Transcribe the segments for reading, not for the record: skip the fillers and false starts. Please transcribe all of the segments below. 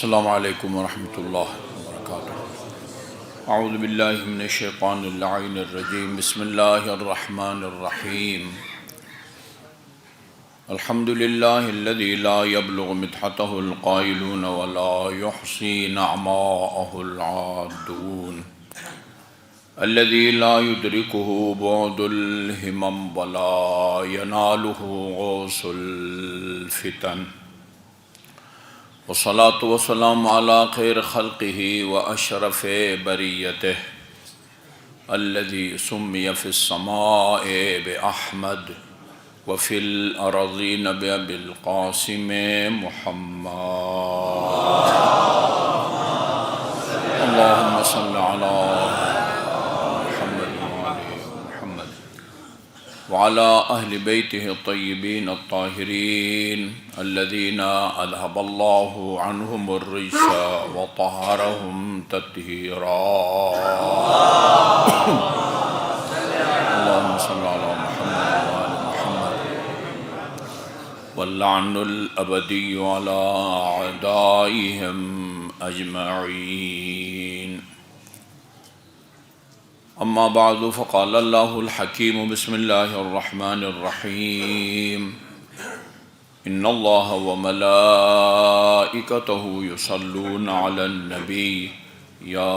السلام علیکم ورحمۃ اللہ وبرکاتہ۔ اعوذ باللہ من الشیطان اللعین الرجیم، بسم اللہ الرحمن الرحیم۔ الحمد للہ الذی لا یبلغ مدحتہ القائلون ولا یحصی نعماءہ العادون، الذی لا یدرکہ بعد الہمم ولا ینالہ غوث الفتن، والصلاة والسلام على خیر خلقہ واشرف بریتہ، الذی سمی فی السماء بأحمد وفی الارضین بأبی القاسم محمد۔ اللہم صل علی وعلى أهل بيته الطيبين الطاهرين الذين أذهب الله عنهم الرجس وطهرهم تطهيرا۔ اللهم صل على محمد وآل محمد، واللعن الأبدي على أعدائهم أجمعين۔ اما بعد، فقال اللہ الحکیم بسم اللہ الرحمن الرحیم، ان اللہ وملائکتہ یصلون علی النبی یا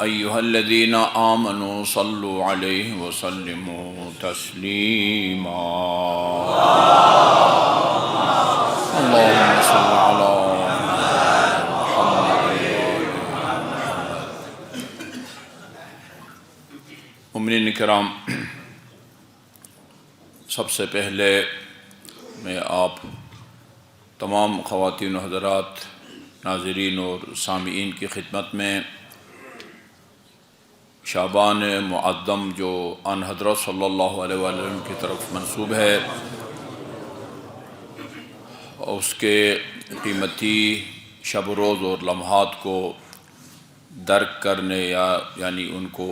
ایہا الذین آمنوا صلوا علیہ وسلموا تسلیما۔ اللہم صل علی مومنین کرام، سب سے پہلے میں آپ تمام خواتین و حضرات، ناظرین اور سامعین کی خدمت میں شعبان معظم جو آن حضرت صلی اللہ علیہ وسلم کی طرف منسوب ہے، اس کے قیمتی شب روز اور لمحات کو درک کرنے یعنی ان کو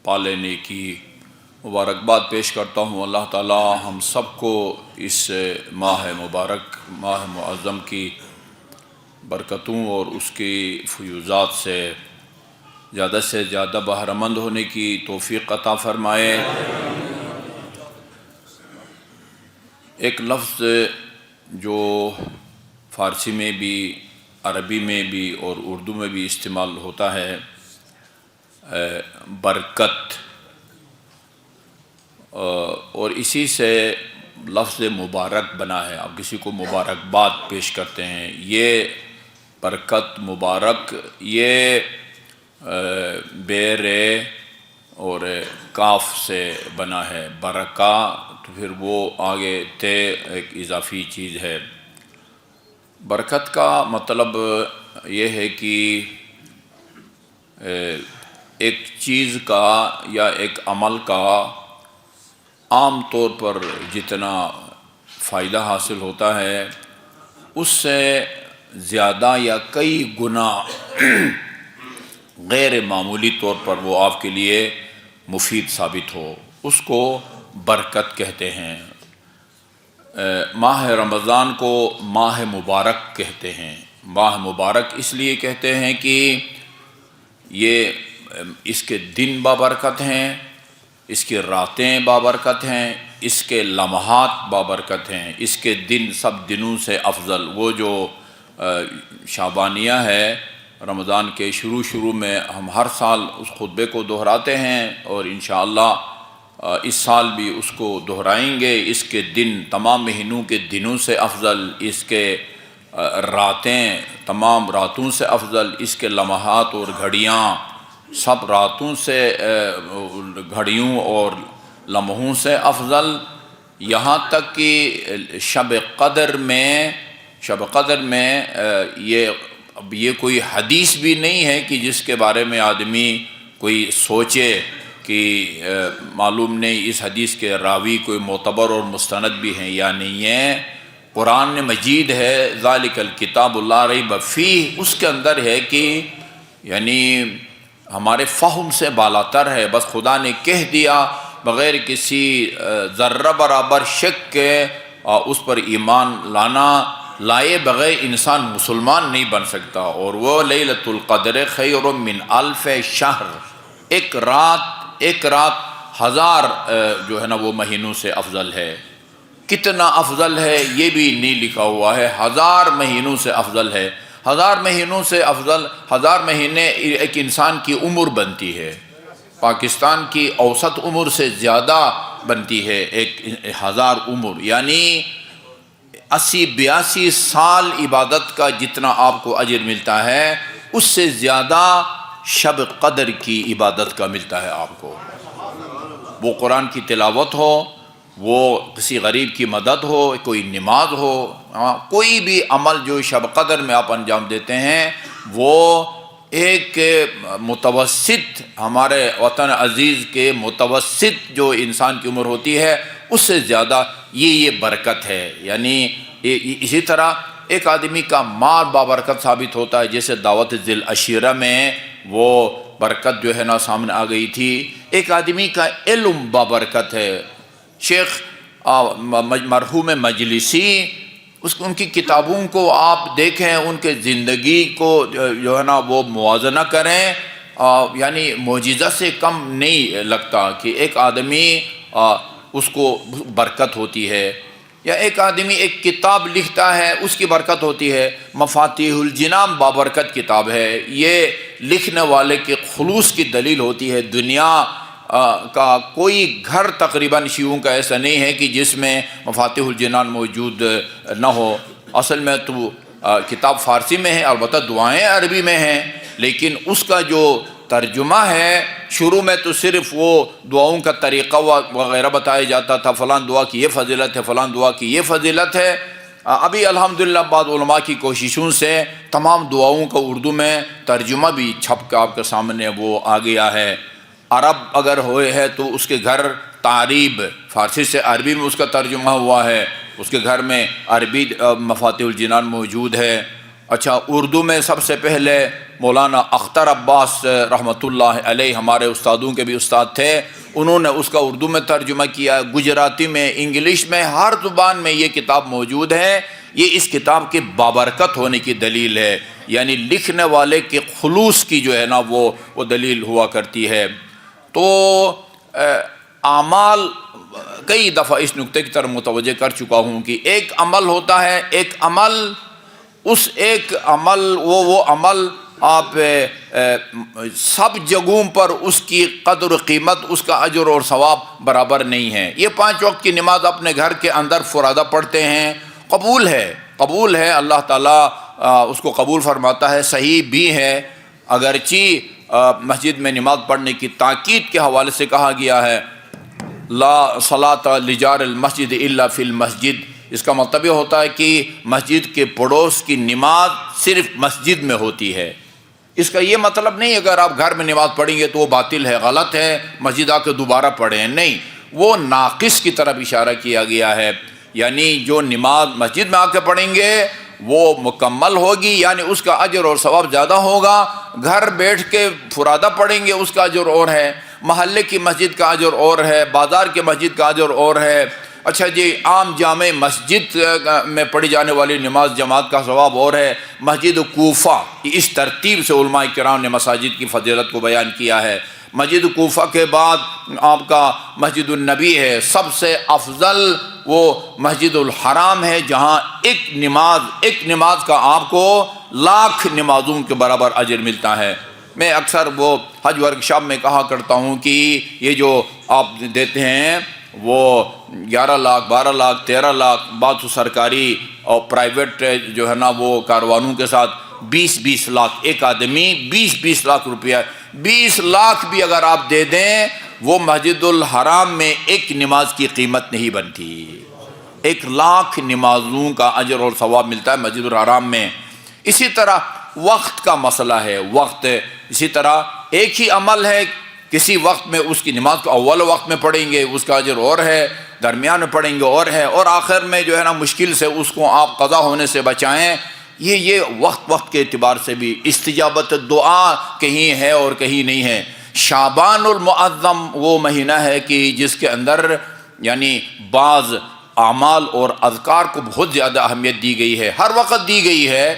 پا لینے کی مبارکباد پیش کرتا ہوں۔ اللہ تعالی ہم سب کو اس ماہ مبارک، ماہ معظم کی برکتوں اور اس کی فیوزات سے زیادہ بہرہ مند ہونے کی توفیق عطا فرمائے۔ ایک لفظ جو فارسی میں بھی، عربی میں بھی اور اردو میں بھی استعمال ہوتا ہے، برکت، اور اسی سے لفظ مبارک بنا ہے۔ آپ کسی کو مبارکباد پیش کرتے ہیں، یہ برکت، مبارک، یہ بے رے اور کاف سے بنا ہے۔ برکہ تو پھر وہ آگے تے ایک اضافی چیز ہے۔ برکت کا مطلب یہ ہے کہ ایک چیز کا یا ایک عمل کا عام طور پر جتنا فائدہ حاصل ہوتا ہے، اس سے زیادہ یا کئی گنا غیر معمولی طور پر وہ آپ کے لیے مفید ثابت ہو، اس کو برکت کہتے ہیں۔ ماہ رمضان کو ماہ مبارک کہتے ہیں۔ ماہ مبارک اس لیے کہتے ہیں کہ یہ اس کے دن بابرکت ہیں، اس کی راتیں بابرکت ہیں، اس کے لمحات بابرکت ہیں۔ اس کے دن سب دنوں سے افضل، وہ جو شعبانیہ ہے، رمضان کے شروع میں ہم ہر سال اس خطبے کو دہراتے ہیں، اور انشاءاللہ اس سال بھی اس کو دہرائیں گے۔ اس کے دن تمام مہینوں کے دنوں سے افضل، اس کے راتیں تمام راتوں سے افضل، اس کے لمحات اور گھڑیاں سب راتوں سے، گھڑیوں اور لمحوں سے افضل، یہاں تک کہ شب قدر میں یہ کوئی حدیث بھی نہیں ہے کہ جس کے بارے میں آدمی کوئی سوچے کہ معلوم نہیں اس حدیث کے راوی کوئی معتبر اور مستند بھی ہیں یا نہیں ہے۔ قرآن مجید ہے، ذالک الکتاب لا ریب فیہ، اس کے اندر ہے کہ یعنی ہمارے فہم سے بالاتر ہے۔ بس خدا نے کہہ دیا بغیر کسی ذرہ برابر شک کے اس پر ایمان لانا، لائے بغیر انسان مسلمان نہیں بن سکتا، اور وہ لیلۃ القدر خیر من الف شہر، ایک رات ہزار جو ہے نا وہ مہینوں سے افضل ہے۔ کتنا افضل ہے یہ بھی نہیں لکھا ہوا ہے، 1000 مہینوں سے افضل ہے۔ 1000 مہینوں سے افضل، 1000 مہینے ایک انسان کی عمر بنتی ہے، پاکستان کی اوسط عمر سے زیادہ بنتی ہے ایک 1000 عمر، یعنی 80-82 سال عبادت کا جتنا آپ کو اجر ملتا ہے، اس سے زیادہ شب قدر کی عبادت کا ملتا ہے آپ کو۔ وہ قرآن کی تلاوت ہو، وہ کسی غریب کی مدد ہو، کوئی نماز ہو، کوئی بھی عمل جو شب قدر میں آپ انجام دیتے ہیں، وہ ایک متوسط، ہمارے وطن عزیز کے متوسط جو انسان کی عمر ہوتی ہے اس سے زیادہ یہ برکت ہے۔ یعنی اسی طرح ایک آدمی کا مال بابرکت ثابت ہوتا ہے، جیسے دعوت ذی العشیرہ میں وہ برکت جو ہے نا سامنے آ گئی تھی۔ ایک آدمی کا علم بابرکت ہے۔ شیخ مرحوم مجلسی، ان کی کتابوں کو آپ دیکھیں، ان کے زندگی کو جو ہے نا وہ موازنہ کریں، یعنی معجزہ سے کم نہیں لگتا کہ ایک آدمی اس کو برکت ہوتی ہے، یا ایک آدمی ایک کتاب لکھتا ہے اس کی برکت ہوتی ہے۔ مفاتیح الجنان بابرکت کتاب ہے، یہ لکھنے والے کے خلوص کی دلیل ہوتی ہے۔ دنیا کا کوئی گھر تقریباً شیعوں کا ایسا نہیں ہے کہ جس میں مفاتیح الجنان موجود نہ ہو۔ اصل میں تو کتاب فارسی میں ہے، البتہ دعائیں عربی میں ہیں، لیکن اس کا جو ترجمہ ہے، شروع میں تو صرف وہ دعاؤں کا طریقہ وغیرہ بتایا جاتا تھا، فلاں دعا کی یہ فضیلت ہے، فلاں دعا کی یہ فضیلت ہے۔ ابھی الحمدللہ بعض علماء کی کوششوں سے تمام دعاؤں کا اردو میں ترجمہ بھی چھپ کے آپ کے سامنے وہ آ گیا ہے۔ عرب اگر ہوئے ہے تو اس کے گھر تعریب، فارسی سے عربی میں اس کا ترجمہ ہوا ہے، اس کے گھر میں عربی مفاتیح الجنان موجود ہے۔ اچھا، اردو میں سب سے پہلے مولانا اختر عباس رحمۃ اللہ علیہ، ہمارے استادوں کے بھی استاد تھے، انہوں نے اس کا اردو میں ترجمہ کیا، گجراتی میں، انگلش میں، ہر زبان میں یہ کتاب موجود ہے۔ یہ اس کتاب کے بابرکت ہونے کی دلیل ہے، یعنی لکھنے والے کے خلوص کی جو ہے نا وہ دلیل ہوا کرتی ہے۔ تو اعمال، کئی دفعہ اس نقطے کی طرف متوجہ کر چکا ہوں کہ ایک عمل ہوتا ہے، ایک عمل، اس ایک عمل وہ عمل آپ سب جگہوں پر اس کی قدر و قیمت، اس کا اجر اور ثواب برابر نہیں ہے۔ یہ 5 وقت کی نماز اپنے گھر کے اندر فرادہ پڑھتے ہیں، قبول ہے، اللہ تعالیٰ اس کو قبول فرماتا ہے، صحیح بھی ہے، اگرچہ مسجد میں نماز پڑھنے کی تاکید کے حوالے سے کہا گیا ہے لا صلاۃ لجار المسجد الا فی المسجد۔ اس کا مطلب یہ ہوتا ہے کہ مسجد کے پڑوس کی نماز صرف مسجد میں ہوتی ہے۔ اس کا یہ مطلب نہیں اگر آپ گھر میں نماز پڑھیں گے تو وہ باطل ہے، غلط ہے، مسجد آ کے دوبارہ پڑھیں، نہیں، وہ ناقص کی طرف اشارہ کیا گیا ہے۔ یعنی جو نماز مسجد میں آ کے پڑھیں گے وہ مکمل ہوگی، یعنی اس کا اجر اور ثواب زیادہ ہوگا۔ گھر بیٹھ کے فرادہ پڑھیں گے اس کا اجر اور ہے، محلے کی مسجد کا اجر اور ہے، بازار کی مسجد کا اجر اور ہے۔ اچھا جی، عام جامع مسجد میں پڑھی جانے والی نماز جماعت کا ثواب اور ہے۔ مسجد کوفہ، اس ترتیب سے علماء کرام نے مساجد کی فضیلت کو بیان کیا ہے۔ مسجد کوفہ کے بعد آپ کا مسجد النبی ہے، سب سے افضل وہ مسجد الحرام ہے، جہاں ایک نماز کا آپ کو 1,00,000 نمازوں کے برابر اجر ملتا ہے۔ میں اکثر وہ حج ورکشاپ میں کہا کرتا ہوں کہ یہ جو آپ دیتے ہیں وہ 11 لاکھ 12 لاکھ 13 لاکھ، بعض سرکاری اور پرائیویٹ جو ہے نا وہ کاروانوں کے ساتھ 20 لاکھ، ایک آدمی 20 لاکھ روپیہ، 20 لاکھ بھی اگر آپ دے دیں وہ مسجد الحرام میں ایک نماز کی قیمت نہیں بنتی۔ 1,00,000 نمازوں کا اجر اور ثواب ملتا ہے مسجد الحرام میں۔ اسی طرح وقت کا مسئلہ ہے، وقت اسی طرح ایک ہی عمل ہے، کسی وقت میں اس کی نماز کو اول وقت میں پڑھیں گے اس کا اجر اور ہے، درمیان میں پڑھیں گے اور ہے، اور آخر میں جو ہے نا مشکل سے اس کو آپ قضا ہونے سے بچائیں۔ یہ وقت کے اعتبار سے بھی استجابت دعا کہیں ہے اور کہیں نہیں ہے۔ شعبان المعظم وہ مہینہ ہے کہ جس کے اندر یعنی بعض اعمال اور اذکار کو بہت زیادہ اہمیت دی گئی ہے، ہر وقت دی گئی ہے،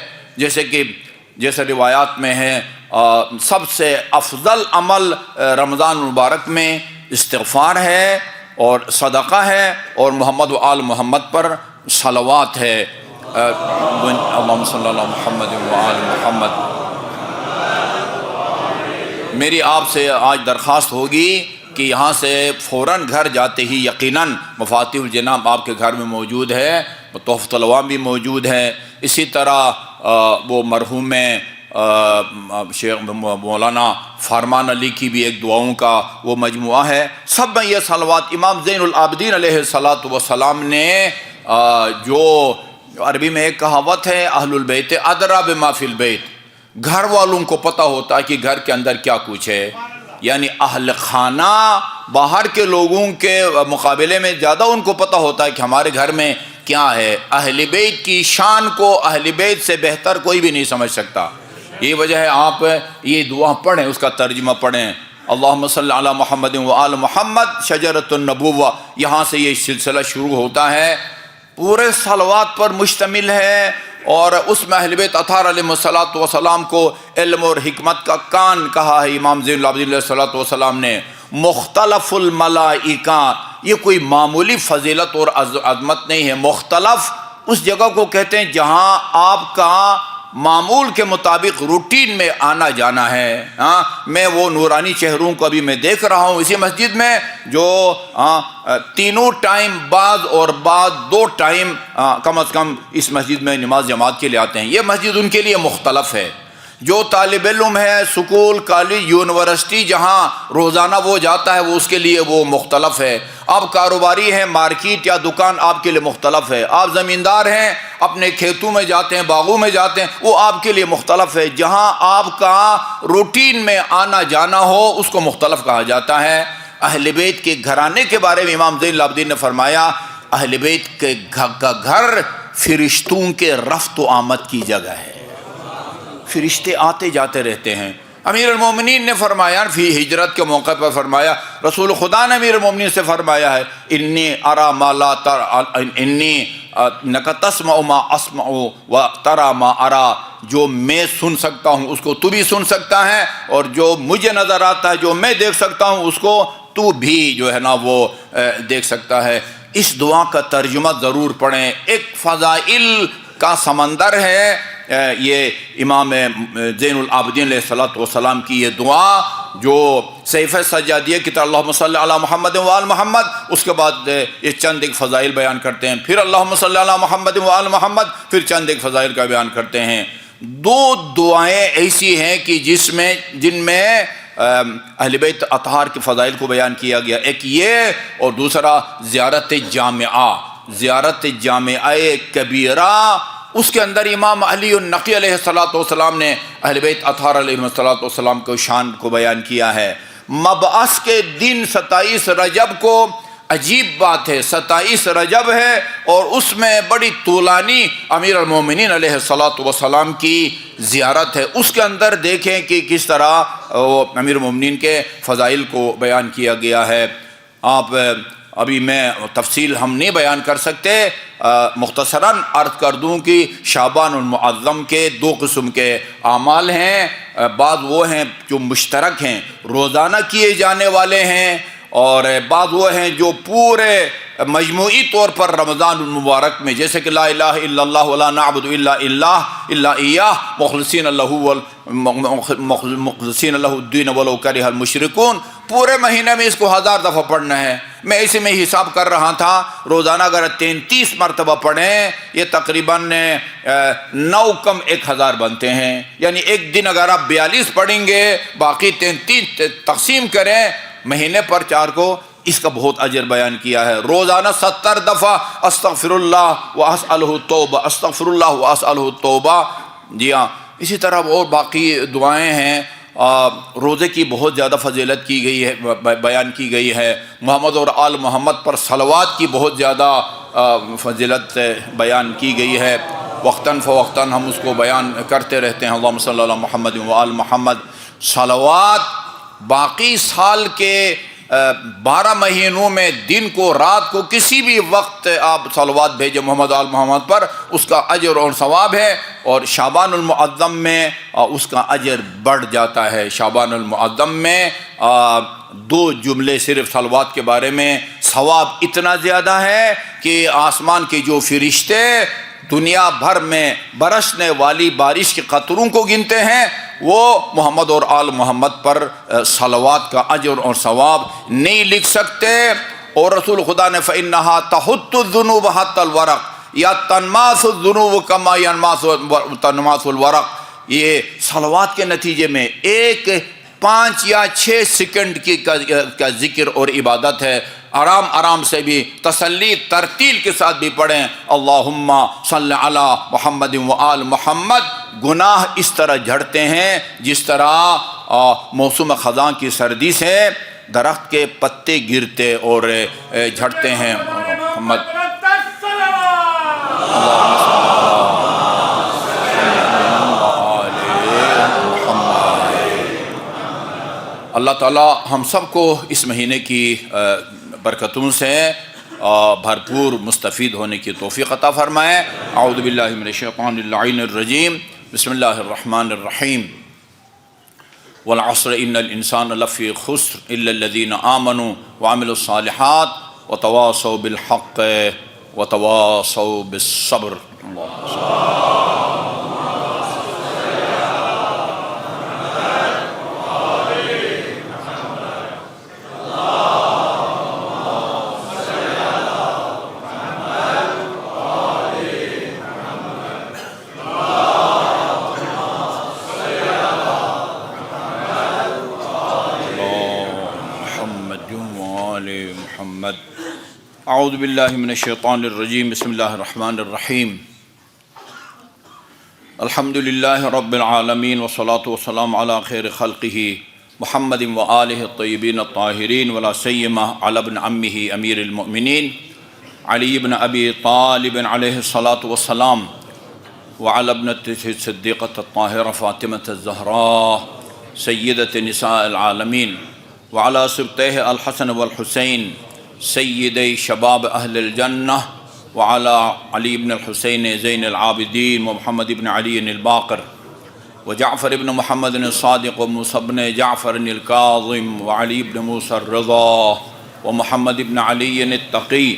جیسے روایات میں ہے سب سے افضل عمل رمضان المبارک میں استغفار ہے اور صدقہ ہے اور محمد و آل محمد پر صلوات ہے۔ اللہم صلی اللہ محمد و آل محمد۔ میری آپ سے آج درخواست ہوگی کہ یہاں سے فوراً گھر جاتے ہی یقیناً مفاتیح الجنان آپ کے گھر میں موجود ہے، تحفۃ العوام بھی موجود ہے، اسی طرح وہ مرحوم شیخ مولانا فرمان علی کی بھی ایک دعاؤں کا وہ مجموعہ ہے، سب میں یہ صلوات امام زین العابدین علیہ الصلاۃ والسلام نے جو عربی میں ایک کہاوت ہے اہل البیت ادری بما فی البیت، گھر والوں کو پتہ ہوتا ہے کہ گھر کے اندر کیا کچھ ہے، یعنی اہل خانہ باہر کے لوگوں کے مقابلے میں زیادہ ان کو پتہ ہوتا ہے کہ ہمارے گھر میں کیا ہے۔ اہل بیت کی شان کو اہل بیت سے بہتر کوئی بھی نہیں سمجھ سکتا، یہ وجہ ہے آپ یہ دعا پڑھیں، اس کا ترجمہ پڑھیں، اللہم صلی علی محمد و آل محمد شجرۃ النبوہ، یہاں سے یہ سلسلہ شروع ہوتا ہے، پورے صلوات پر مشتمل ہے، اور اس میں اہل بیت اطہار علیہ الصلوۃ والسلام کو علم اور حکمت کا کان کہا ہے امام زین العابدین علیہ الصلوۃ والسلام نے۔ مختلف الملائکہ، یہ کوئی معمولی فضیلت اور عظمت نہیں ہے، مختلف اس جگہ کو کہتے ہیں جہاں آپ کا معمول کے مطابق روٹین میں آنا جانا ہے۔ میں وہ نورانی چہروں کو ابھی میں دیکھ رہا ہوں اسی مسجد میں جو تینوں ٹائم بعد اور بعد 2 ٹائم کم از کم اس مسجد میں نماز جماعت کے لیے آتے ہیں، یہ مسجد ان کے لیے مختلف ہے۔ جو طالب علم ہے سکول کالج یونیورسٹی جہاں روزانہ وہ جاتا ہے وہ اس کے لیے وہ مختلف ہے، آپ کاروباری ہیں مارکیٹ یا دکان آپ کے لیے مختلف ہے، آپ زمیندار ہیں اپنے کھیتوں میں جاتے ہیں باغوں میں جاتے ہیں وہ آپ کے لیے مختلف ہے، جہاں آپ کا روٹین میں آنا جانا ہو اس کو مختلف کہا جاتا ہے۔ اہل بیت کے گھرانے کے بارے میں امام زین العابدین نے فرمایا اہل بیت کے گھر فرشتوں کے رفت و آمد کی جگہ ہے، فرشتے آتے جاتے رہتے ہیں۔ امیر المومنین نے فرمایا فی ہجرت کے موقع پر فرمایا، رسول خدا نے امیر المومنین سے فرمایا ہے انی ارا ما لا ترى انی انک تسمع ما اسمع و ترى ما ارى، جو میں سن سکتا ہوں اس کو تو بھی سن سکتا ہے، اور جو مجھے نظر آتا ہے جو میں دیکھ سکتا ہوں اس کو تو بھی جو ہے نا وہ دیکھ سکتا ہے۔ اس دعا کا ترجمہ ضرور پڑھیں، ایک فضائل کا سمندر ہے یہ امام زین العابدین علیہ الصلوۃ والسلام کی یہ دعا جو سیف سجادیہ کی طرح اللہم صلی علی محمد و آل محمد، اس کے بعد یہ چند ایک فضائل بیان کرتے ہیں، پھر اللہم صلی علی محمد و آل محمد، پھر چند ایک فضائل کا بیان کرتے ہیں۔ 2 دعائیں ایسی ہیں کہ جن میں اہل بیت اطہار کے فضائل کو بیان کیا گیا، ایک یہ اور دوسرا زیارت جامعہ کبیرہ، اس کے اندر امام علی النقی علیہ السلام نے اہل بیت اطہار علیہ السلام کو شان کو بیان کیا ہے۔ مبعث کے دن 27 رجب کو عجیب بات ہے، 27 رجب ہے اور اس میں بڑی طولانی امیر المومنین علیہ السلام کی زیارت ہے، اس کے اندر دیکھیں کہ کس طرح امیر المومنین کے فضائل کو بیان کیا گیا ہے۔ آپ ابھی میں تفصیل ہم نہیں بیان کر سکتے، مختصراً عرض کر دوں کہ شعبان المعظم کے 2 قسم کے اعمال ہیں، بعض وہ ہیں جو مشترک ہیں روزانہ کیے جانے والے ہیں، اور بعض وہ ہیں جو پورے مجموعی طور پر رمضان المبارک میں، جیسے کہ لا الہ الا اللہ ولا نعبد الا ایاہ مخلصین لہ الدین ولو کرہ المشرکون، پورے مہینے میں اس کو 1000 دفعہ پڑھنا ہے۔ میں اسی میں حساب کر رہا تھا، روزانہ اگر 33 مرتبہ پڑھیں یہ تقریباً 9 کم 1000 بنتے ہیں، یعنی ایک دن اگر آپ 42 پڑھیں گے باقی 33 تقسیم کریں مہینے پر 4 کو، اس کا بہت اجر بیان کیا ہے۔ روزانہ 70 دفعہ استغفر اللہ واسألہ التوبہ، استغفر اللہ واسألہ التوبہ۔ جی ہاں، اسی طرح اور باقی دعائیں ہیں۔ روزے کی بہت زیادہ فضیلت کی گئی ہے، بیان کی گئی ہے۔ محمد اور آل محمد پر صلوات کی بہت زیادہ فضیلت بیان کی گئی ہے، وقتاً فوقتاً ہم اس کو بیان کرتے رہتے ہیں۔ اللہم صلی علی محمد و آل محمد۔ صلوات باقی سال کے 12 مہینوں میں دن کو رات کو کسی بھی وقت آپ صلوات بھیجیں محمد آل محمد پر، اس کا اجر اور ثواب ہے، اور شعبان المعظم میں اس کا اجر بڑھ جاتا ہے۔ شعبان المعظم میں 2 جملے صرف صلوات کے بارے میں ثواب اتنا زیادہ ہے کہ آسمان کے جو فرشتے دنیا بھر میں برسنے والی بارش کے قطروں کو گنتے ہیں، وہ محمد اور آل محمد پر صلوات کا اجر اور ثواب نہیں لکھ سکتے۔ اور رسول خدا نے فَإِنَّهَا تَحُطُّ الذُّنُوبَ حَتَّى الْوَرَقِ یا تنماس الذنوب کما تنماس الورق، یہ صلوات کے نتیجے میں 5 یا 6 سیکنڈ کا ذکر اور عبادت ہے۔ آرام آرام سے بھی تسلی ترتیل کے ساتھ بھی پڑھیں، اللہم صلی علی محمد و آل محمد۔ گناہ اس طرح جھڑتے ہیں جس طرح موسم خزاں کی سردی سے درخت کے پتے گرتے اور جھڑتے ہیں۔ محمد اللہ تعالی ہم سب کو اس مہینے کی برکتوں سے بھرپور مستفید ہونے کی توفیق عطا فرمائے۔ اعوذ باللہ من الشیطان اللعین الرجیم، بسم اللہ الرحمن الرحیم۔ والعصر ان الانسان لفی خسر الا الذین آمنوا وعملوا الصالحات وتواصوا بالحق وتواصوا بالصبر۔ اعوذ باللہ من الشیطان الرجیم، بسم اللہ الرحمن الرحیم۔ الحمد للہ رب العالمین والصلاة والسلام علی خیر خلقہ محمد وآلہ الطیبین الطاہرین ولا سیما علی ابن عمہ امیر المؤمنین علی بن ابی طالب علیہ الصلاة والسلام وعلی ابنتہ الصدیقۃ الطاہرہ فاطمۃ الزہراء سیدۃ نساء العالمین وعلی سبطیہ الحسن والحسین سیدی شباب اہل الجنہ وعلی علی بن الحسین زین العابدین ومحمد بن علی الباقر وجعفر بن محمد الصادق وموسیٰ بن جعفر الکاظم وعلی بن موسیٰ الرضا ومحمد بن علی التقی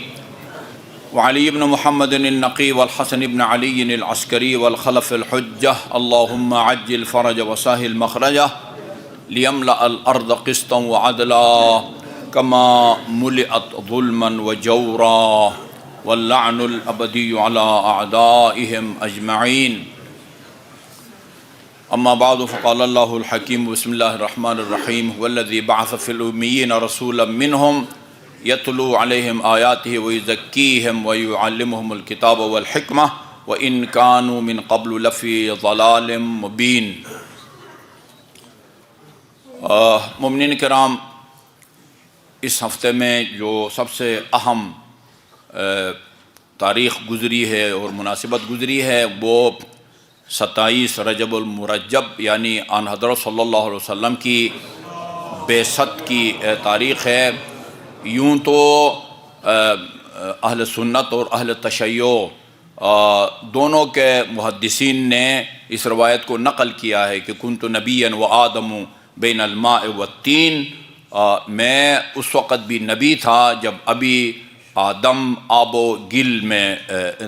وعلی بن محمد النقی والحسن بن علی العسکری والخلف الحجہ اللہم عجل فرج وسہل مخرجہ لیملأ الارض قسطا وعدلا کما ملئت ظلما وجورا واللعن الابدی علی اعدائهم اجمعین۔ اما بعد فقال اللہ الحکیم بسم اللہ الرحمن الرحیم والذی بعث فی الامیین رسولا منہم یتلو علیہم آیاتہ ویزکیہم ویعلمہم الکتاب والحکمہ وان کانوا من قبل لفی ضلال مبین۔ مومنین کرام، اس ہفتے میں جو سب سے اہم تاریخ گزری ہے اور مناسبت گزری ہے وہ 27 رجب المرجب یعنی آن حضرت صلی اللہ علیہ وسلم کی بعثت کی تاریخ ہے۔ یوں تو اہل سنت اور اہل تشیع دونوں کے محدثین نے اس روایت کو نقل کیا ہے کہ کنت نبیا و آدم بین الماء والتین، میں اس وقت بھی نبی تھا جب ابھی آدم آب و گل میں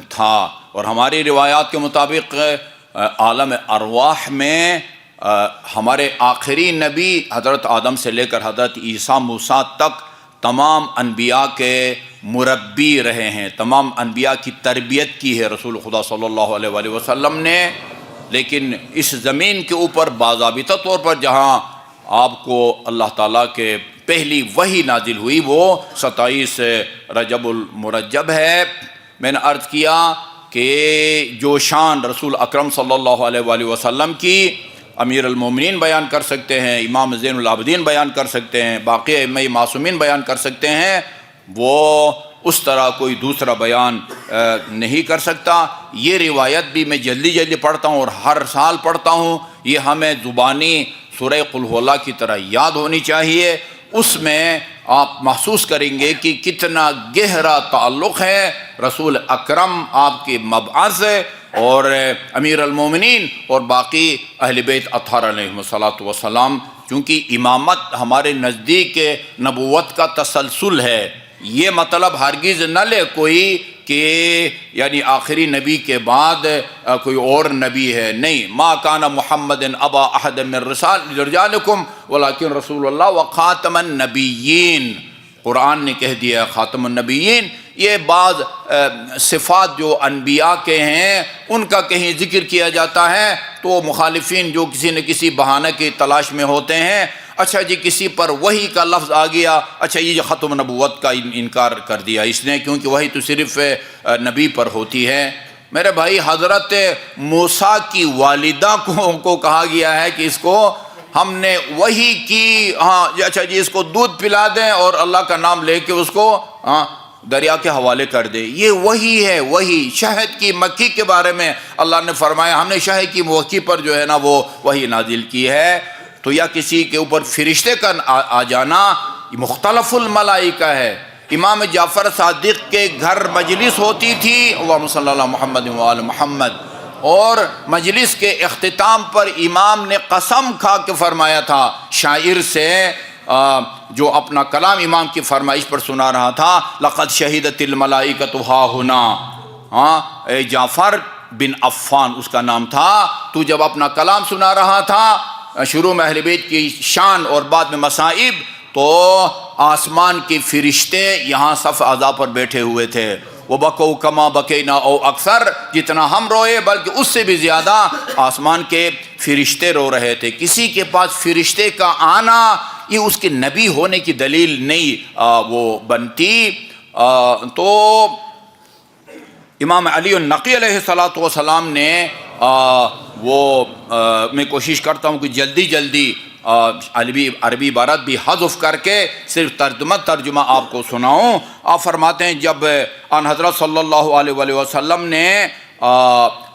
تھا، اور ہماری روایات کے مطابق عالم ارواح میں ہمارے آخری نبی حضرت آدم سے لے کر حضرت عیسیٰ موسیٰ تک تمام انبیاء کے مربی رہے ہیں، تمام انبیاء کی تربیت کی ہے رسول خدا صلی اللہ علیہ وآلہ وسلم نے۔ لیکن اس زمین کے اوپر باضابطہ طور پر جہاں آپ کو اللہ تعالیٰ کے پہلی وحی نازل ہوئی وہ 27 رجب المرجب ہے۔ میں نے عرض کیا کہ جو شان رسول اکرم صلی اللہ علیہ وآلہ وسلم کی امیر المومنین بیان کر سکتے ہیں، امام زین العابدین بیان کر سکتے ہیں، باقی ائمہ معصومین بیان کر سکتے ہیں، وہ اس طرح کوئی دوسرا بیان نہیں کر سکتا۔ یہ روایت بھی میں جلدی جلدی پڑھتا ہوں اور ہر سال پڑھتا ہوں، یہ ہمیں زبانی سورہ قل هو اللہ کی طرح یاد ہونی چاہیے۔ اس میں آپ محسوس کریں گے کہ کتنا گہرا تعلق ہے رسول اکرم آپ کے مبعث اور امیر المومنین اور باقی اہل بیت اطہار علیہم الصلاۃ والسلام. چونکہ امامت ہمارے نزدیک نبوت کا تسلسل ہے. یہ مطلب ہرگز نہ لے کوئی کہ یعنی آخری نبی کے بعد کوئی اور نبی ہے. نہیں، ما کان محمد ابا احد من رجالکم ولکن رسول اللہ وخاتم النبیین. قرآن نے کہہ دیا خاتم النبیین. یہ بعض صفات جو انبیاء کے ہیں ان کا کہیں ذکر کیا جاتا ہے تو مخالفین جو کسی نہ کسی بہانہ کی تلاش میں ہوتے ہیں، اچھا جی کسی پر وحی کا لفظ آ گیا، اچھا یہ ختم نبوت کا انکار کر دیا اس نے، کیونکہ وحی تو صرف نبی پر ہوتی ہے. میرے بھائی، حضرت موسیٰ کی والدہ کو کہا گیا ہے کہ اس کو ہم نے وحی کی، اچھا جی اس کو دودھ پلا دیں اور اللہ کا نام لے کے اس کو دریا کے حوالے کر دے. یہ وحی ہے. وحی شہد کی مکھی کے بارے میں اللہ نے فرمایا ہم نے شہد کی مکھی پر جو ہے نا وہ وحی نازل کی ہے. تو یا کسی کے اوپر فرشتے کا آ جانا مختلف الملائکہ ہے. امام جعفر صادق کے گھر مجلس ہوتی تھی، اللہم صلی اللہ محمد وآل محمد، اور مجلس کے اختتام پر امام نے قسم کھا کے فرمایا تھا شاعر سے جو اپنا کلام امام کی فرمائش پر سنا رہا تھا، لقد شہدت الملائکۃ ہا ہنا. اے جعفر بن عفان اس کا نام تھا، تو جب اپنا کلام سنا رہا تھا شروع میں اہل بیت کی شان اور بعد میں مصائب، تو آسمان کے فرشتے یہاں صف اعضاء پر بیٹھے ہوئے تھے. وہ بکو کما بکینا او اکثر، جتنا ہم روئے بلکہ اس سے بھی زیادہ آسمان کے فرشتے رو رہے تھے. کسی کے پاس فرشتے کا آنا یہ اس کے نبی ہونے کی دلیل نہیں وہ بنتی. تو امام علی النقی علیہ السلام نے میں کوشش کرتا ہوں کہ جلدی عربی عبارت بھی حذف کر کے صرف ترجمہ آپ کو سناؤں. آپ فرماتے ہیں جب آن حضرت صلی اللہ علیہ وآلہ وسلم نے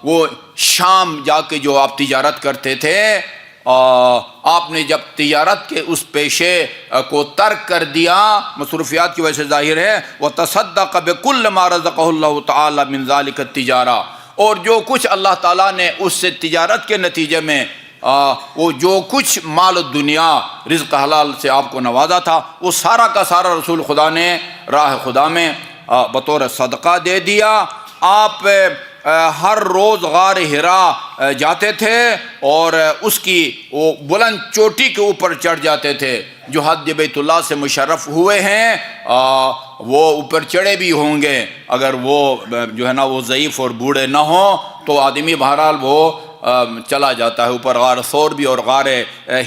وہ شام جا کے جو آپ تجارت کرتے تھے، آپ نے جب تجارت کے اس پیشے کو ترک کر دیا، مصروفیات کی وجہ سے ظاہر ہے، وَتَصَدَّقَ بِكُلِّ مَا رَزَقَهُ اللَّهُ تَعَالَى مِنْ ذَلِكَ التِّجَارَةِ، اور جو کچھ اللہ تعالیٰ نے اس سے تجارت کے نتیجے میں وہ جو کچھ مال دنیا رزق حلال سے آپ کو نوازا تھا، وہ سارا کا سارا رسول خدا نے راہ خدا میں بطور صدقہ دے دیا. آپ ہر روز غار حرا جاتے تھے اور اس کی وہ بلند چوٹی کے اوپر چڑھ جاتے تھے. جو حج بیت اللہ سے مشرف ہوئے ہیں وہ اوپر چڑھے بھی ہوں گے، اگر وہ جو ہے نا وہ ضعیف اور بوڑھے نہ ہوں تو آدمی بہرحال وہ چلا جاتا ہے اوپر، غار ثور بھی اور غار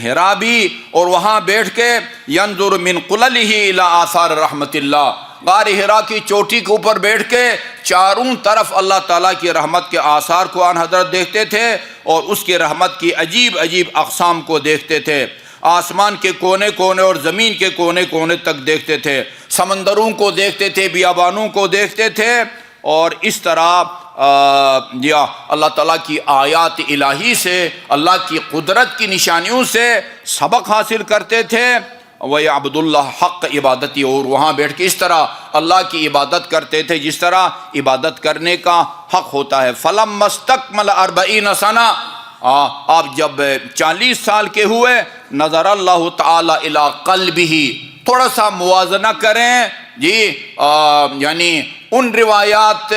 حرا بھی، اور وہاں بیٹھ کے ینظر من قللہ الی آثار رحمت اللہ، غار حرا کی چوٹی کے اوپر بیٹھ کے چاروں طرف اللہ تعالیٰ کی رحمت کے آثار کو آن حضرت دیکھتے تھے اور اس کی رحمت کی عجیب عجیب اقسام کو دیکھتے تھے. آسمان کے کونے کونے اور زمین کے کونے کونے تک دیکھتے تھے، سمندروں کو دیکھتے تھے، بیابانوں کو دیکھتے تھے، اور اس طرح اللہ تعالیٰ کی آیات الہی سے، اللہ کی قدرت کی نشانیوں سے سبق حاصل کرتے تھے. وَيَعْبُدُ اللَّهَ حَقَّ عبادتی، اور وہاں بیٹھ کے اس طرح اللہ کی عبادت کرتے تھے جس طرح عبادت کرنے کا حق ہوتا ہے. فَلَمَّا اسْتَكْمَلَ 40 سَنَةً، آپ جب 40 سال کے ہوئے، نظر اللہ تعالی الی قلبہ، تھوڑا سا موازنہ کریں جی، یعنی ان روایات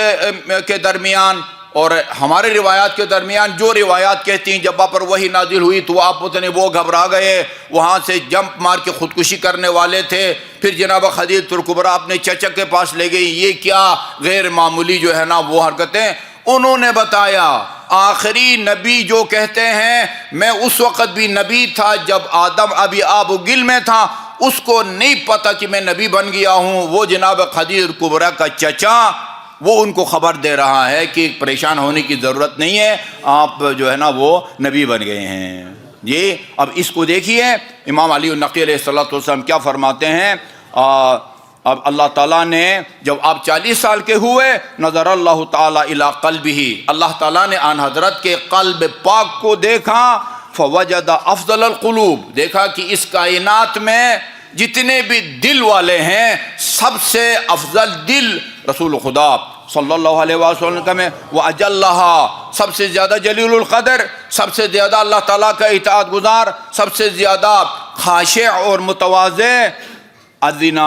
کے درمیان اور ہمارے روایات کے درمیان. جو روایات کہتی ہیں جب آپ پر وحی نازل ہوئی تو آپ اتنے وہ گھبرا گئے، وہاں سے جمپ مار کے خودکشی کرنے والے تھے، پھر جناب خدیجہ الکبریٰ اپنے چچا کے پاس لے گئی، یہ کیا غیر معمولی جو ہے نا وہ حرکتیں. انہوں نے بتایا آخری نبی جو کہتے ہیں میں اس وقت بھی نبی تھا جب آدم ابھی آب و گل میں تھا، اس کو نہیں پتا کہ میں نبی بن گیا ہوں. وہ جناب خدیجہ الکبریٰ کا چچا وہ ان کو خبر دے رہا ہے کہ پریشان ہونے کی ضرورت نہیں ہے، آپ جو ہے نا وہ نبی بن گئے ہیں. یہ اب اس کو دیکھیے امام علی النقی علیہ السلام کیا فرماتے ہیں. اب اللہ تعالیٰ نے جب آپ 40 سال کے ہوئے، نظر اللہ تعالیٰ الی قلبہ، اللہ تعالیٰ نے آن حضرت کے قلب پاک کو دیکھا. فوجد افضل القلوب، دیکھا کہ اس کائنات میں جتنے بھی دل والے ہیں سب سے افضل دل رسول خدا صلی اللہ علیہ وسلم میں، وہ اجلھا سب سے زیادہ جلیل القدر، سب سے زیادہ اللہ تعالیٰ کا اطاعت گزار، سب سے زیادہ خاشع اور متواضع، اذن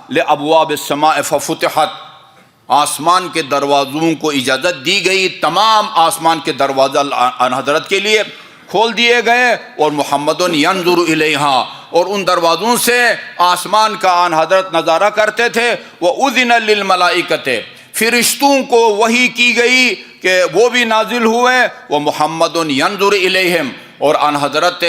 لابواب السماء ففتحت، آسمان کے دروازوں کو اجازت دی گئی، تمام آسمان کے دروازہ ان حضرت کے لیے کھول دیے گئے، اور محمد ینظر الیہا، اور ان دروازوں سے آسمان کا ان حضرت نظارہ کرتے تھے، وَأُذِنَ لِلْمَلَائِكَةِ، فرشتوں کو وحی کی گئی کہ وہ بھی نازل ہوئے، وَمُحَمَّدٌ يَنظُرُ إِلَيْهِمْ، اور ان حضرت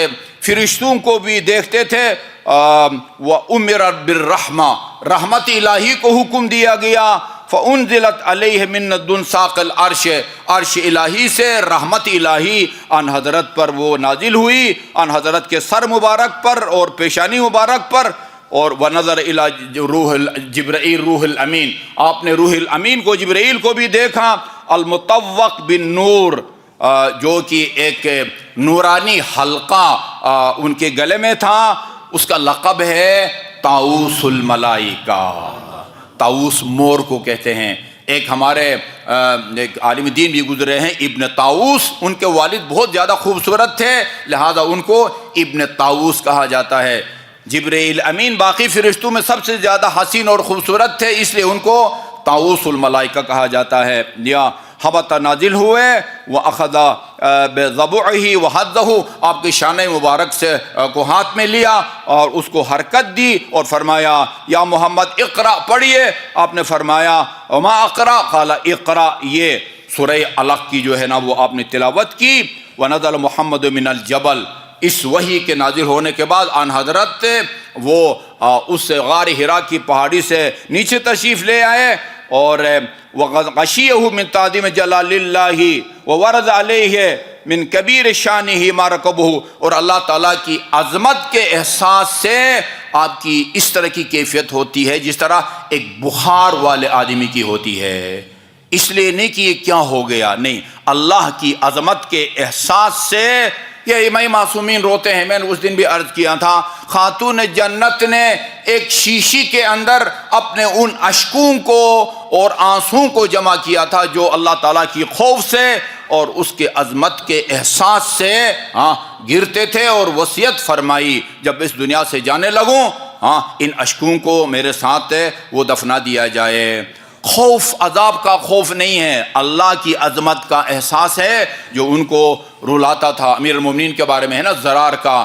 فرشتوں کو بھی دیکھتے تھے، وَأُمِرَ بِالرَّحْمَةِ، رحمت الہی کو حکم دیا گیا، فَأُنزِلَتْ عَلَيْهِ مِنَّ الدُّنْسَاقِ الْعَرْشِ، عرش الہی سے رحمت الہی ان حضرت پر وہ نازل ہوئی، ان حضرت کے سر مبارک پر اور پیشانی مبارک پر، اور وَنَظَرَ إِلَى روح جبرائیل روح الامین، آپ نے روح الامین کو جبرائیل کو بھی دیکھا، المطوق بالنور، جو کہ ایک نورانی حلقہ ان کے گلے میں تھا، اس کا لقب ہے طاؤوس الملائکہ، طاؤوس مور کو کہتے ہیں۔ ایک ہمارے ایک عالم دین بھی گزرے ہیں ابن طاؤوس، ان کے والد بہت زیادہ خوبصورت تھے، لہذا ان کو ابن طاؤوس کہا جاتا ہے۔ جبرائیل امین باقی فرشتوں میں سب سے زیادہ حسین اور خوبصورت تھے، اس لیے ان کو طاؤوس الملائکہ کہا جاتا ہے۔ یا حبط نازل ہوئے، وَأَخَذَ بِضَبُعِهِ وَحَدَّهُ، آپ کی شانہ مبارک سے کو ہاتھ میں لیا اور اس کو حرکت دی اور فرمایا یا محمد اقرأ، پڑھیے۔ آپ نے فرمایا وَمَا اقرأ، قال اقرأ، یہ سورہ علق کی جو ہے نا وہ آپ نے تلاوت کی۔ وَنَزَلَ مُحَمَّدٌ مِّنَ الْجَبَلِ، اس وحی کے نازل ہونے کے بعد آن حضرت وہ اس غار حرا کی پہاڑی سے نیچے تشریف لے آئے، اور وغشیہ من تعظیم جلال اللہ وورد علیہ من کبیر شانہ ما رکبہ، اور اللہ تعالیٰ کی عظمت کے احساس سے آپ کی اس طرح کی کیفیت ہوتی ہے جس طرح ایک بخار والے آدمی کی ہوتی ہے، اس لیے نہیں کہ یہ کیا ہو گیا، نہیں، اللہ کی عظمت کے احساس سے یہ امام معصومین روتے ہیں۔ میں نے اس دن بھی عرض کیا تھا، خاتون جنت نے ایک شیشی کے اندر اپنے ان اشکوں کو اور آنسوں کو جمع کیا تھا جو اللہ تعالیٰ کی خوف سے اور اس کے عظمت کے احساس سے گرتے تھے، اور وصیت فرمائی جب اس دنیا سے جانے لگوں ان اشکوں کو میرے ساتھ وہ دفنا دیا جائے۔ خوف عذاب کا خوف نہیں ہے، اللہ کی عظمت کا احساس ہے جو ان کو رلاتا تھا۔ امیر المومنین کے بارے میں ہے نا زرار کا،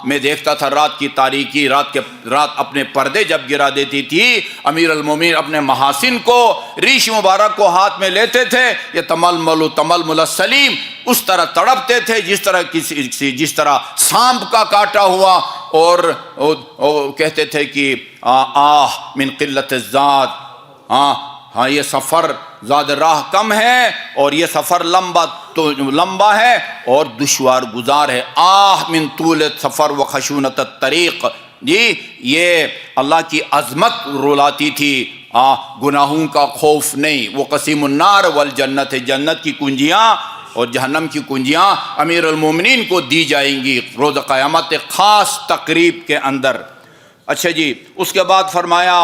میں دیکھتا تھا رات کی تاریکی، رات اپنے پردے جب گرا دیتی تھی، امیر المومنین اپنے محاسن کو، ریش مبارک کو ہاتھ میں لیتے تھے، یہ تململ تململ السلیم، اس طرح تڑپتے تھے جس طرح سانپ کا کاٹا ہوا، اور کہتے تھے کہ آہ من قلت الذات، ہاں یہ سفر زیادہ راہ کم ہے اور یہ سفر لمبا ہے اور دشوار گزار ہے، آہ من طول سفر و خشونت الطریق، جی یہ اللہ کی عظمت رلاتی تھی، گناہوں کا خوف نہیں۔ وہ قسیم النار والجنت، جنت کی کنجیاں اور جہنم کی کنجیاں امیر المومنین کو دی جائیں گی روز قیامت خاص تقریب کے اندر۔ اچھا جی، اس کے بعد فرمایا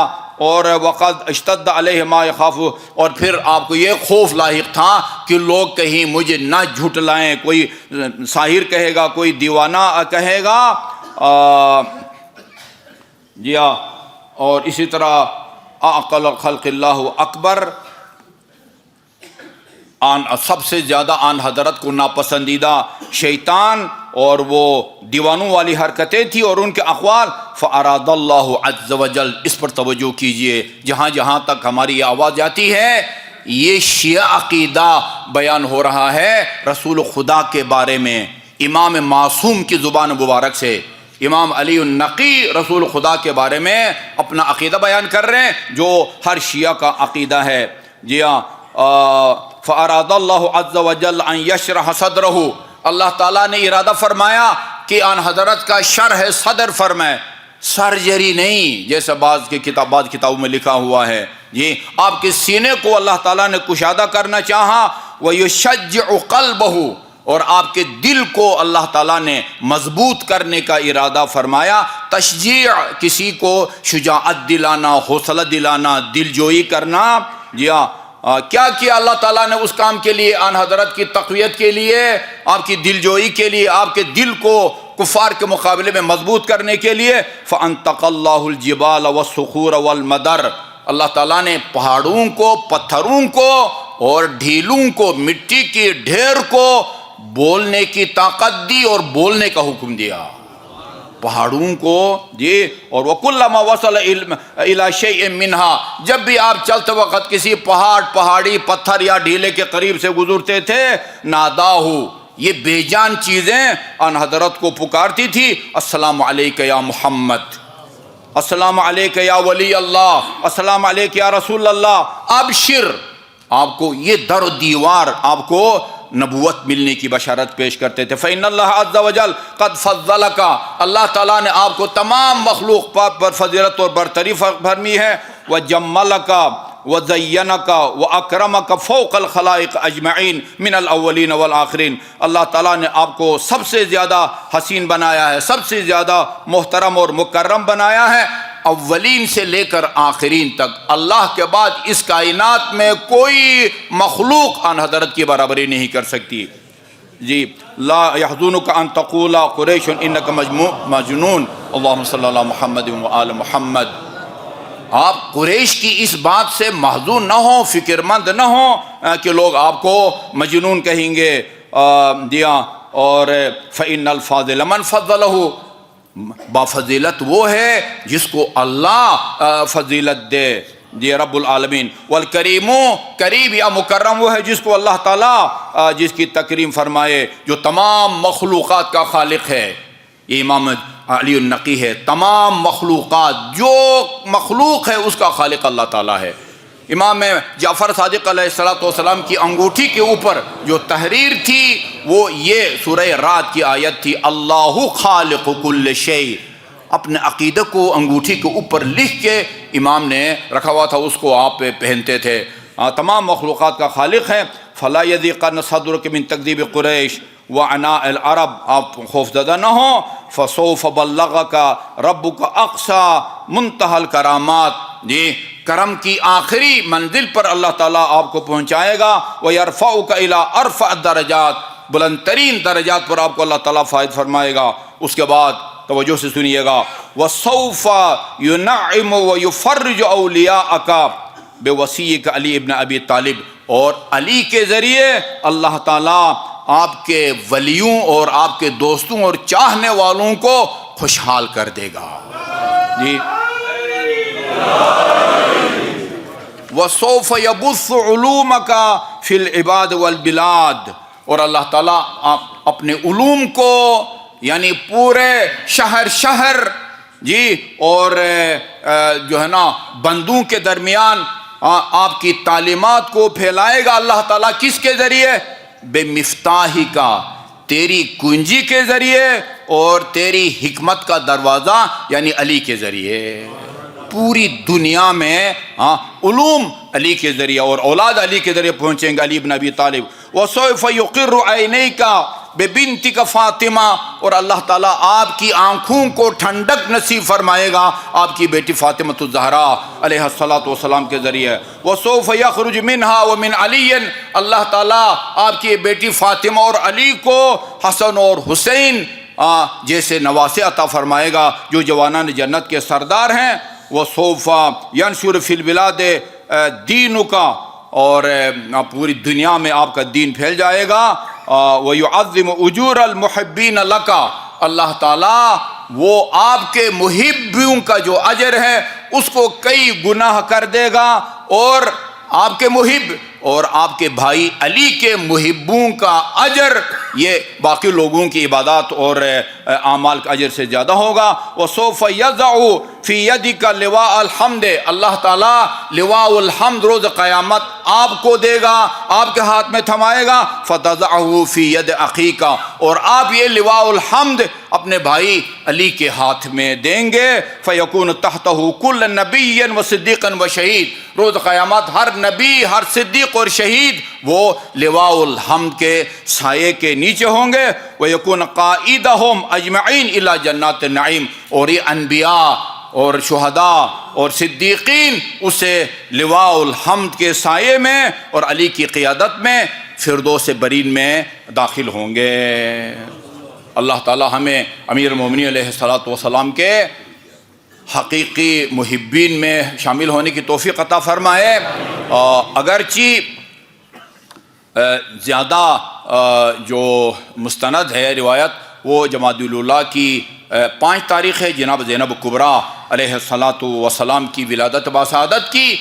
اور وقد اشتد علیہ ما یخاف، اور پھر آپ کو یہ خوف لاحق تھا کہ لوگ کہیں مجھے نہ جھٹلائیں، کوئی ساحر کہے گا، کوئی دیوانہ کہے گا، جی ہاں، اور اسی طرح اعقل خلق اللہ اکبر، سب سے زیادہ آن حضرت کو ناپسندیدہ شیطان اور وہ دیوانوں والی حرکتیں تھی اور ان کے اقوال، فَأَرَادَ اللَّهُ عَزَّ وَجَلَّ، اس پر توجہ کیجئے، جہاں جہاں تک ہماری آواز جاتی ہے یہ شیعہ عقیدہ بیان ہو رہا ہے رسول خدا کے بارے میں، امام معصوم کی زبان مبارک سے، امام علی النقی رسول خدا کے بارے میں اپنا عقیدہ بیان کر رہے ہیں جو ہر شیعہ کا عقیدہ ہے۔ جی ہاں، فَأَرَادَ اللَّهُ عَزَّ وَجَلَّ أَن يَشْرَحَ صَدْرَهُ، اللہ تعالیٰ نے ارادہ فرمایا کہ آن حضرت کا شرح صدر فرمائے، سرجری نہیں جیسے بعض کتابوں میں لکھا ہوا ہے، یہ آپ کے سینے کو اللہ تعالیٰ نے کشادہ کرنا چاہا، وَيُشَجِّعُ قَلْبَهُ، اور آپ کے دل کو اللہ تعالیٰ نے مضبوط کرنے کا ارادہ فرمایا۔ تشجیع، کسی کو شجاعت دلانا، حوصلہ دلانا، دل جوئی کرنا۔ جی ہاں، کیا کیا اللہ تعالیٰ نے اس کام کے لیے؟ آن حضرت کی تقویت کے لیے، آپ کی دل جوئی کے لیے، آپ کے دل کو کفار کے مقابلے میں مضبوط کرنے کے لیے۔ فَأَنْتَقَ اللَّهُ الْجِبَالَ وَالصُّخُورَ وَالْمَدَرَ، اللہ تعالیٰ نے پہاڑوں کو، پتھروں کو اور ڈھیلوں کو، مٹی کی ڈھیر کو بولنے کی طاقت دی اور بولنے کا حکم دیا۔ پہاڑوں کو جی، اور وَكُلَّمَا وَصَلَ إِلَى شَيْءٍ مِّنْهَا، جب بھی آپ چلتے وقت کسی پہاڑ، پہاڑی، پتھر یا ڈھیلے کے قریب سے گزرتے تھے، ناداہو، یہ بے جان چیزیں ان حضرت کو پکارتی تھی، السلام علیکہ یا محمد، السلام علیکہ یا ولی اللہ، السلام علیکہ یا رسول اللہ، ابشر۔ آپ کو یہ در و دیوار آپ کو نبوت ملنے کی بشارت پیش کرتے تھے۔ فإن اللہ عز وجل قد فضلک، اللہ تعالیٰ نے آپ کو تمام مخلوق پر فضیلت اور برتری فرمی ہے۔ وجملک وزینک واکرمک فوق الخلائق اجمعین من الاولین والآخرین، اللہ تعالیٰ نے آپ کو سب سے زیادہ حسین بنایا ہے، سب سے زیادہ محترم اور مکرم بنایا ہے، اولین سے لے کر آخرین تک۔ اللہ کے بعد اس کائنات میں کوئی مخلوق آن حضرت کی برابری نہیں کر سکتی۔ جی، لا يحزنك ان تقول قریش انک مجنون، اللہم صلی علی محمد وآل محمد۔ آپ قریش کی اس بات سے محزون نہ ہوں، فکر مند نہ ہوں کہ لوگ آپ کو مجنون کہیں گے۔ دیا اور فإن الفاضل من فضلہ، بافضیلت وہ ہے جس کو اللہ فضیلت دے، جی رب العالمین۔ والکریم، کریم یا مکرم وہ ہے جس کو اللہ تعالیٰ جس کی تکریم فرمائے، جو تمام مخلوقات کا خالق ہے۔ یہ امام علی النقی ہے، تمام مخلوقات، جو مخلوق ہے اس کا خالق اللہ تعالیٰ ہے۔ امام جعفر صادق علیہ السلام کی انگوٹھی کے اوپر جو تحریر تھی وہ یہ سورہ رعد کی آیت تھی، اللہ خالق کل شیء۔ اپنے عقیدہ کو انگوٹھی کے اوپر لکھ کے امام نے رکھا ہوا تھا، اس کو آپ پہنتے تھے۔ تمام مخلوقات کا خالق ہے۔ فلا یضیقن صدرک من تکذیب قریش وعناء العرب، آپ خوف زدہ نہ ہوں۔ فسوف بلغک ربک اقصی منتہی الکرامات، جی کرم کی آخری منزل پر اللہ تعالیٰ آپ کو پہنچائے گا۔ وَيَرْفَعُكَ إِلَىٰ أَرْفَعِ الدَّرَجَاتِ، بلند ترین درجات پر آپ کو اللہ تعالیٰ فائز فرمائے گا۔ اس کے بعد توجہ سے سنیے گا، وَسَوْفَ يُنَعِّمُ وَيُفَرِّجُ أَوْلِيَاءَكَ بِوَصِيِّكَ علی ابن ابی طالب، اور علی کے ذریعے اللہ تعالیٰ آپ کے ولیوں اور آپ کے دوستوں اور چاہنے والوں کو خوشحال کر دے گا۔ جی، وَسَوْفَ يَبُثُّ عُلُومَكَ فِي الْعِبَادِ وَالْبِلَادِ، اور اللہ تعالیٰ اپنے علوم کو یعنی پورے شہر جی اور جو ہے نا بندوں کے درمیان آپ کی تعلیمات کو پھیلائے گا اللہ تعالیٰ۔ کس کے ذریعے؟ بے مفتاحی کا، تیری کنجی کے ذریعے اور تیری حکمت کا دروازہ یعنی علی کے ذریعے۔ پوری دنیا میں علوم علی کے ذریعے اور اولاد علی کے ذریعے پہنچیں گے، علی بن ابی طالب۔ وَسَوْفَ يُقِرُّ عَيْنَيْكَ بِبِنْتِكَ فاطمہ، اور اللہ تعالیٰ آپ کی آنکھوں کو ٹھنڈک نصیب فرمائے گا آپ کی بیٹی فاطمۃ الزہرا علیہ السلام کے ذریعے۔ وَسَوْفَ يَخْرُجُ مِنْهَا وَمِنْ عَلِيٍّ، اللہ تعالیٰ آپ کی بیٹی فاطمہ اور علی کو حسن اور حسین جیسے نواسے عطا فرمائے گا جو جوانان جنت کے سردار ہیں۔ وَسَوْفَ يَنْشُرُ فِي الْبِلَادِ دِينُكَ، اور پوری دنیا میں آپ کا دین پھیل جائے گا۔ وَيُعَظِّمُ أُجُورَ الْمُحِبِّينَ لَكَ، اللہ تعالیٰ وہ آپ کے محبوں کا جو اجر ہے اس کو کئی گناہ کر دے گا، اور آپ کے محب اور آپ کے بھائی علی کے محبوں کا اجر یہ باقی لوگوں کی عبادات اور اعمال کا اجر سے زیادہ ہوگا۔ وَسَوْفَ يَضَعُ فِي يَدِكَ لِوَاءَ الْحَمْدِ، اللہ تعالیٰ لواء الحمد روز قیامت آپ کو دے گا، آپ کے ہاتھ میں تھمائے گا۔ فَتَضَعُهُ فِي يَدِ أَخِيكَ، اور آپ یہ لواء الحمد اپنے بھائی علی کے ہاتھ میں دیں گے۔ فَيَكُونُ تَحْتَهُ كُلُّ نَبِيٍّ وَصِدِّيقٍ وَشَهِيدٍ، روز قیامت ہر نبی، ہر صدیق اور شہید وہ لواء الحمد کے سائے کے نیچے ہوں گے، وَيَكُونَ قَائِدَهُمْ أَجْمَعِينَ إِلَى جَنَّاتِ النَّعِيمِ، اور یہ انبیاء اور شہداء اور صدیقین اسے لواء الحمد کے سائے میں اور علی کی قیادت میں فردوس برین میں داخل ہوں گے۔ اللہ تعالی ہمیں امیر المومنین علیہ الصلوۃ والسلام کے حقیقی محبین میں شامل ہونے کی توفیق عطا فرمائے۔ اگرچہ زیادہ جو مستند ہے روایت وہ جمادی الاولیٰ کی 5 تاریخ ہے، جناب زینب کبریٰ علیہ الصلوۃ والسلام کی ولادت باسعادت کی،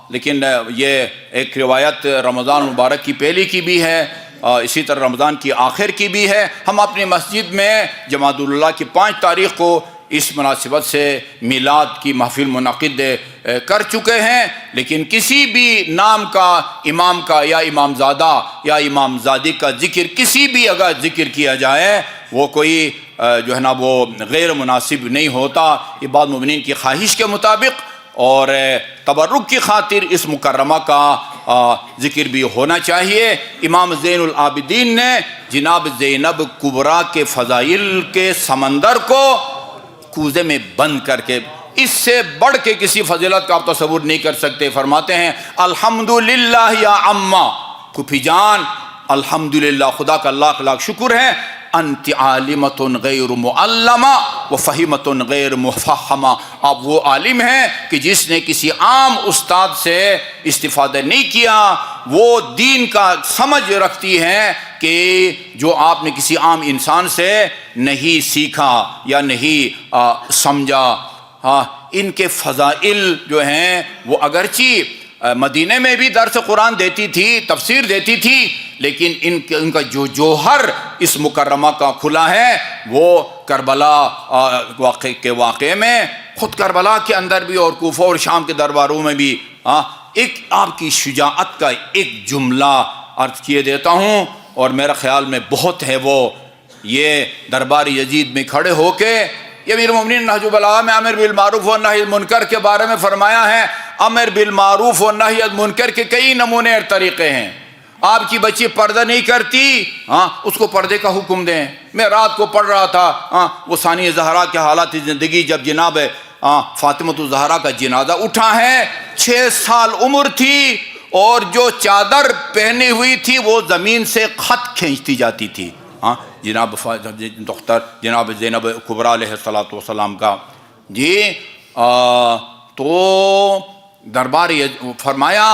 لیکن یہ ایک روایت رمضان مبارک کی پہلی کی بھی ہے، اسی طرح رمضان کی آخر کی بھی ہے۔ ہم اپنی مسجد میں جمادی الاولیٰ کی 5 تاریخ کو اس مناسبت سے میلاد کی محفل منعقد کر چکے ہیں، لیکن کسی بھی نام کا امام کا یا امام زادہ یا امام زادی کا ذکر کسی بھی اگر ذکر کیا جائے وہ کوئی جو ہے نا وہ غیر مناسب نہیں ہوتا۔ یہ بعض مومنین کی خواہش کے مطابق اور تبرک کی خاطر اس مکرمہ کا ذکر بھی ہونا چاہیے۔ امام زین العابدین نے جناب زینب کبریٰ کے فضائل کے سمندر کو کوزے میں بند کر کے، اس سے بڑھ کے کسی فضیلت کا آپ تصور نہیں کر سکتے، فرماتے ہیں الحمدللہ یا عمّا، پھوپھی جان الحمدللہ، خدا کا لاکھ لاکھ شکر ہے، انت عالمۃ غیر معلمہ و فہمۃ غیر مفہمہ، آپ وہ عالم ہیں کہ جس نے کسی عام استاد سے استفادہ نہیں کیا، وہ دین کا سمجھ رکھتی ہیں کہ جو آپ نے کسی عام انسان سے نہیں سیکھا یا نہیں سمجھا۔ ہاں، ان کے فضائل جو ہیں وہ اگرچہ مدینے میں بھی درس قرآن دیتی تھی، تفسیر دیتی تھی، لیکن ان کا جو جوہر اس مکرمہ کا کھلا ہے وہ کربلا کے واقعے میں، خود کربلا کے اندر بھی اور کوفہ اور شام کے درباروں میں بھی ایک آپ کی شجاعت کا ایک جملہ عرض کیے دیتا ہوں، اور میرا خیال میں بہت ہے وہ، یہ دربار یزید میں کھڑے ہو کے یہ امیر المومنین نہج البلاغہ میں امر بالمعروف و نہی عن المنکر کے بارے میں فرمایا ہے۔ امر بالمعروف و نہی عن المنکر کے کئی نمونے اور طریقے ہیں۔ آپ کی بچی پردہ نہیں کرتی، اس کو پردے کا حکم دیں۔ میں رات کو پڑھ رہا تھا وہ ثانی زہرا کے حالات زندگی، جب جناب فاطمۃ الزہرا کا جنازہ اٹھا ہے، 6 سال عمر تھی، اور جو چادر پہنی ہوئی تھی وہ زمین سے خط کھینچتی جاتی تھی، جناب دختر جناب زینب کبریٰ علیہ الصلوۃ والسلام کا۔ جی تو دربار فرمایا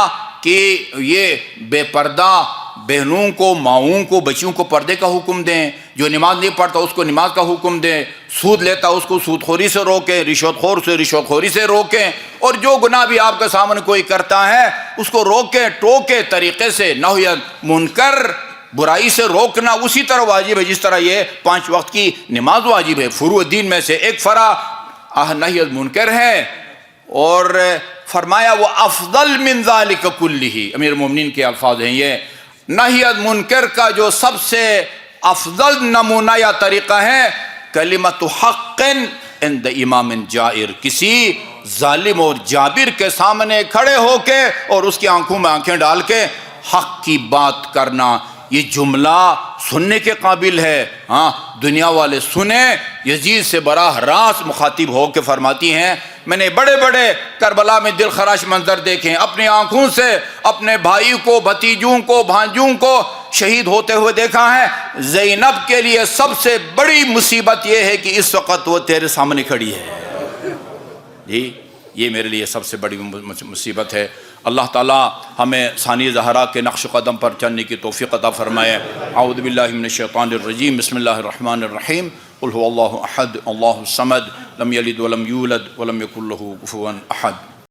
کہ یہ بے پردہ بہنوں کو، ماؤں کو، بچیوں کو پردے کا حکم دیں، جو نماز نہیں پڑھتا اس کو نماز کا حکم دیں، سود لیتا اس کو سود خوری سے روکیں، رشوت خور سے رشوت خوری سے روکیں، اور جو گناہ بھی آپ کے سامنے کوئی کرتا ہے اس کو روکیں، ٹوکے طریقے سے۔ نہی عن منکر، برائی سے روکنا اسی طرح واجب ہے جس طرح یہ 5 وقت کی نماز واجب ہے، فروع دین میں سے ایک فرع نہی عن منکر ہے۔ اور فرمایا وہ افضل من ذالک کلہ، امیر المومنین کے الفاظ ہیں یہ، نہی عن منکر کا جو سب سے افضل نمونہ یا طریقہ ہے کلمۃ حق عند امام جائر، کسی ظالم اور جابر کے سامنے کھڑے ہو کے اور اس کی آنکھوں میں آنکھیں ڈال کے حق کی بات کرنا۔ یہ جملہ سننے کے قابل ہے، دنیا والے سنیں۔ یزید سے براہ راست مخاطب ہو کے فرماتی ہیں میں نے بڑے بڑے کربلا میں دل خراش منظر دیکھے ہیں، اپنی آنکھوں سے اپنے بھائی کو، بھتیجوں کو، بھانجوں کو شہید ہوتے ہوئے دیکھا ہے۔ زینب کے لیے سب سے بڑی مصیبت یہ ہے کہ اس وقت وہ تیرے سامنے کھڑی ہے۔ جی یہ میرے لیے سب سے بڑی مصیبت ہے۔ اللہ تعالی ہمیں ثانی زہرا کے نقش قدم پر چلنے کی توفیق عطا فرمائے۔ اعوذ باللہ من الشیطان الرجیم، بسم اللہ الرحمن الرحیم، قل هو اللہ احد اللہ الصمد لم یلد ولم یولد ولم یکن له کفوا احد۔